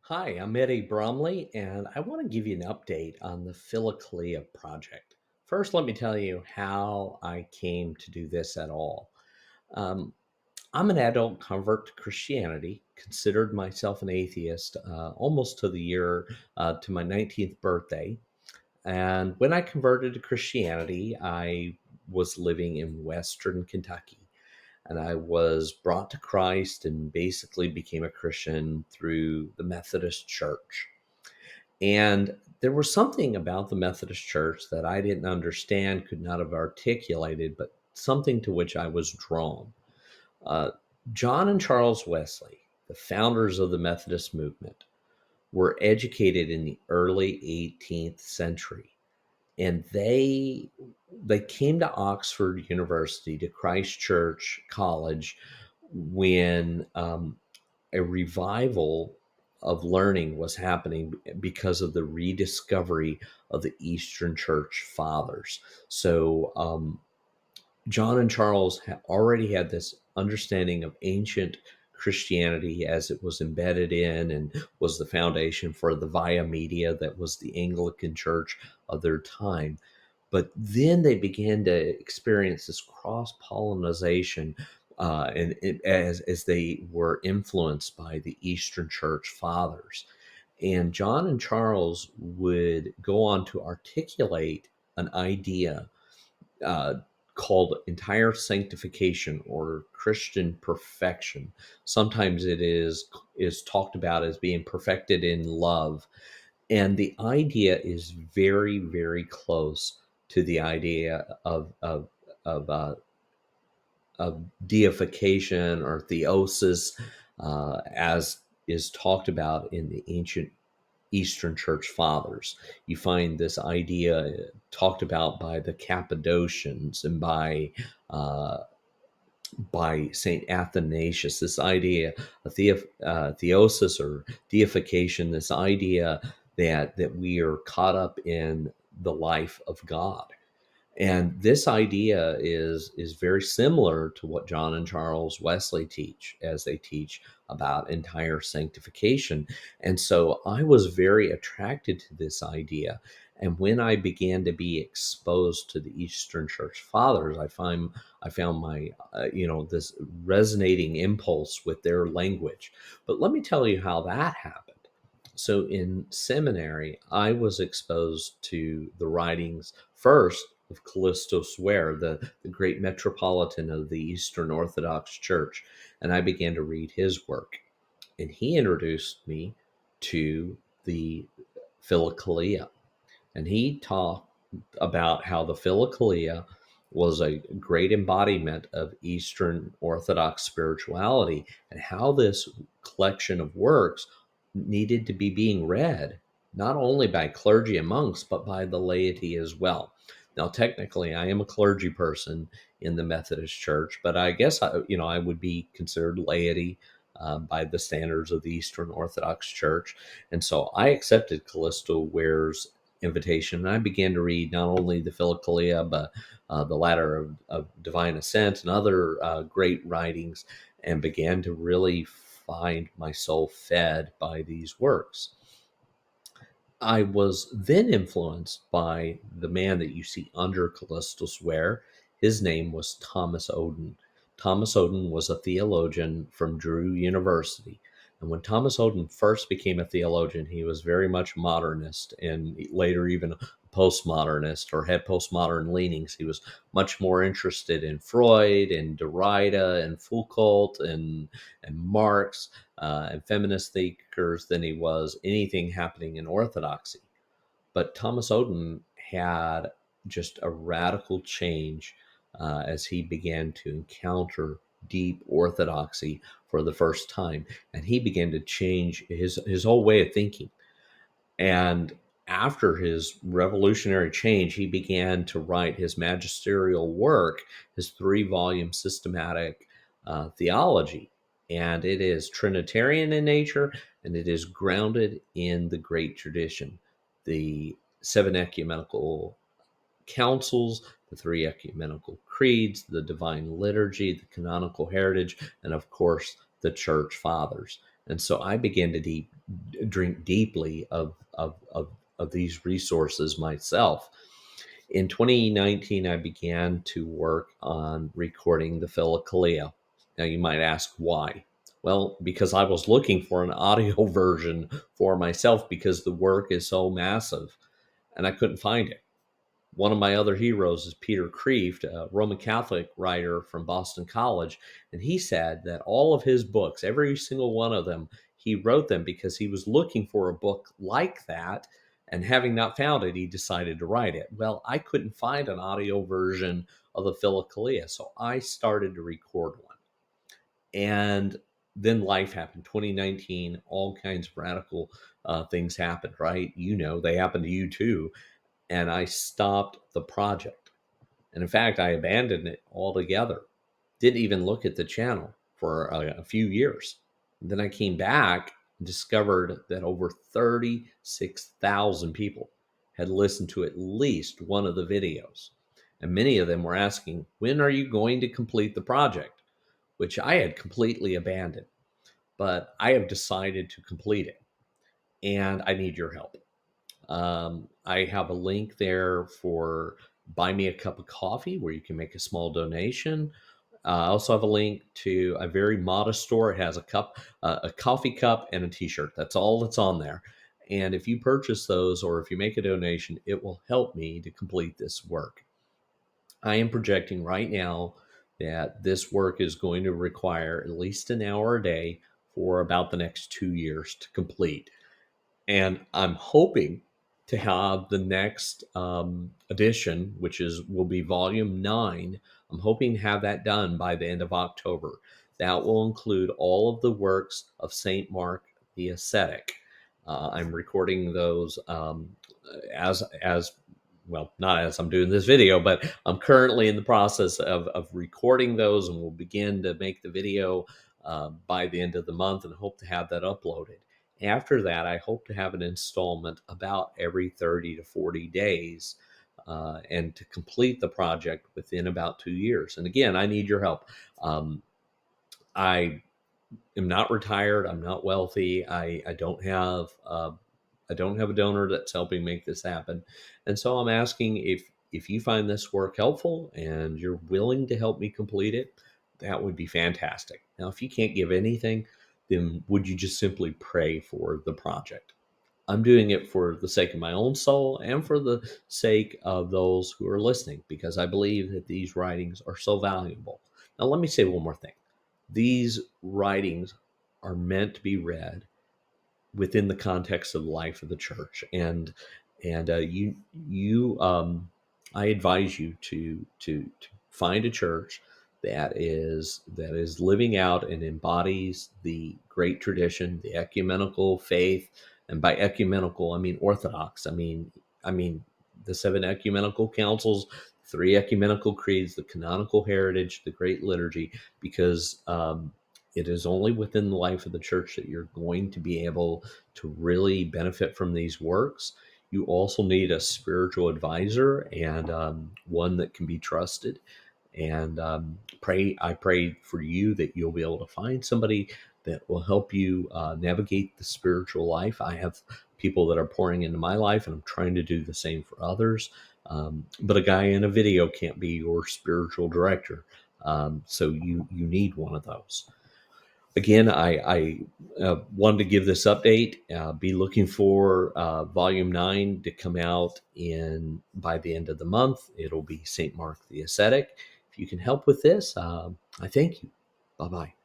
Hi, I'm Eddie Bromley, and I want to give you an update on the Philokalia project. First, let me tell you how I came to do this at all. Um, I'm an adult convert to Christianity, considered myself an atheist almost to the year to my 19th birthday. And when I converted to Christianity, I was living in Western Kentucky. And I was brought to Christ and basically became a Christian through the Methodist Church. And there was something about the Methodist Church that I didn't understand, could not have articulated, but something to which I was drawn. Uh, John and Charles Wesley, the founders of the Methodist movement, were educated in the early 18th century, and they came to Oxford University, to Christ Church College, when a revival of learning was happening because of the rediscovery of the Eastern Church Fathers. So John and Charles already had this understanding of ancient Christianity as it was embedded in and was the foundation for the Via Media that was the Anglican church of their time. But then they began to experience this cross pollination, as they were influenced by the Eastern Church Fathers. And John and Charles would go on to articulate an idea uh, called entire sanctification or Christian perfection. Sometimes it is talked about as being perfected in love, and the idea is very, very close to the idea of of deification or theosis, as is talked about in the ancient Eastern Church Fathers. You find this idea talked about by the Cappadocians and uh, by Saint Athanasius. This idea of theosis or deification. This idea that we are caught up in the life of God. And this idea is very similar to what John and Charles Wesley teach as they teach about entire sanctification. And so I was very attracted to this idea. And when I began to be exposed to the Eastern Church Fathers, I found my this resonating impulse with their language. But let me tell you how that happened. So in seminary, I was exposed to the writings first of Callisto Ware, the great metropolitan of the Eastern Orthodox Church, and I began to read his work. And he introduced me to the Philokalia, and he talked about how the Philokalia was a great embodiment of Eastern Orthodox spirituality and how this collection of works needed to be being read not only by clergy and monks but by the laity as well. Now, technically, I am a clergy person in the Methodist Church, but I guess I would be considered laity by the standards of the Eastern Orthodox Church, and so I accepted Callisto Ware's invitation, and I began to read not only the Philokalia, but the Ladder of Divine Ascent and other great writings, and began to really find my soul fed by these works. I was then influenced by the man that you see under Callisto Ware. His name was Thomas Oden. Thomas Oden was a theologian from Drew University. And when Thomas Oden first became a theologian, he was very much modernist and later even postmodernist or had postmodern leanings. He was much more interested in Freud and Derrida and Foucault and Marx and feminist thinkers than he was anything happening in orthodoxy. But Thomas Oden had just a radical change as he began to encounter deep orthodoxy for the first time, and he began to change his whole way of thinking. And after his revolutionary change, he began to write his magisterial work, his 3-volume systematic theology. And it is Trinitarian in nature, and it is grounded in the great tradition, the 7 ecumenical councils, the 3 ecumenical creeds, the divine liturgy, the canonical heritage, and of course, the church fathers. And so I began to drink deeply of these resources myself. In 2019, I began to work on recording the Philokalia. Now, you might ask why. Well, because I was looking for an audio version for myself because the work is so massive and I couldn't find it. One of my other heroes is Peter Kreeft, a Roman Catholic writer from Boston College. And he said that all of his books, every single one of them, he wrote them because he was looking for a book like that. And having not found it, he decided to write it. Well, I couldn't find an audio version of the Philokalia, so I started to record one. And then life happened. 2019, all kinds of radical things happened, right? They happened to you too. And I stopped the project. And in fact, I abandoned it altogether. Didn't even look at the channel for a few years. And then I came back and discovered that over 36,000 people had listened to at least one of the videos. And many of them were asking, when are you going to complete the project? Which I had completely abandoned. But I have decided to complete it. And I need your help. I have a link there for Buy Me a Cup of Coffee where you can make a small donation. I also have a link to a very modest store. It has a cup, a coffee cup, and a T-shirt. That's all that's on there. And if you purchase those or if you make a donation, it will help me to complete this work. I am projecting right now that this work is going to require at least an hour a day for about the next 2 years to complete. And I'm hoping to have the next edition, which will be volume 9. I'm hoping to have that done by the end of October. That will include all of the works of Saint Mark the Ascetic. I'm recording those as well, not as I'm doing this video, but I'm currently in the process of recording those, and we'll begin to make the video by the end of the month and hope to have that uploaded. After that, I hope to have an installment about every 30 to 40 days and to complete the project within about 2 years. And again, I need your help. I am not retired. I'm not wealthy. I don't have I don't have a donor that's helping make this happen. And so I'm asking if you find this work helpful and you're willing to help me complete it, that would be fantastic. Now, if you can't give anything, then would you just simply pray for the project? I'm doing it for the sake of my own soul and for the sake of those who are listening, because I believe that these writings are so valuable. Now, let me say one more thing. These writings are meant to be read within the context of the life of the church, and I advise you to find a church that is living out and embodies the great tradition, the ecumenical faith. And by ecumenical, I mean Orthodox. I mean the 7 ecumenical councils, 3 ecumenical creeds, the canonical heritage, the great liturgy, because it is only within the life of the church that you're going to be able to really benefit from these works. You also need a spiritual advisor and one that can be trusted. And I pray for you that you'll be able to find somebody that will help you navigate the spiritual life. I have people that are pouring into my life, and I'm trying to do the same for others. But a guy in a video can't be your spiritual director. So you need one of those. Again, I wanted to give this update. Be looking for Volume 9 to come out by the end of the month. It'll be St. Mark the Ascetic. If you can help with this, I thank you. Bye-bye.